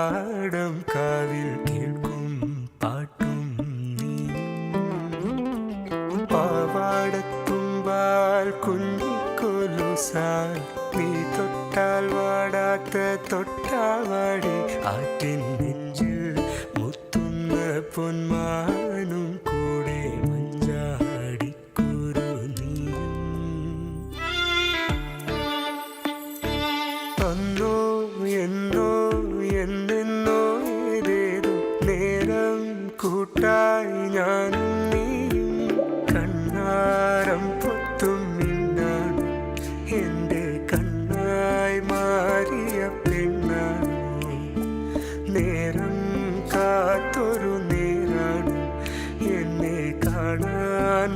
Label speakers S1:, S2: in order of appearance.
S1: പാടം കാവിൽ കേൾക്കും പാട്ടും നീ പാവാടത്തുമ്പാൽ കുഞ്ഞിക്കൊലുസാൽ നീ തൊട്ടാൽ വാടാത്ത തൊട്ടാവാടി ആറ്റിൻ നെഞ്ചിൽ മുത്തുന്ന പൊന്മാനും കൂടെ മഞ്ചാടിക്കുരു നീയും അന്നോ എന്നോ എന്നെന്നോ ഏതേതോ നേരം കൂട്ടായി ഞാനും നീയും കണ്ണാരം പൊത്തും മിന്നാണ് എൻ്റെ കണ്ണായി മാറിയ പെണ്ണാണ് നേരം കാത്തൊരു നേരാണ് എന്നെ കാണാൻ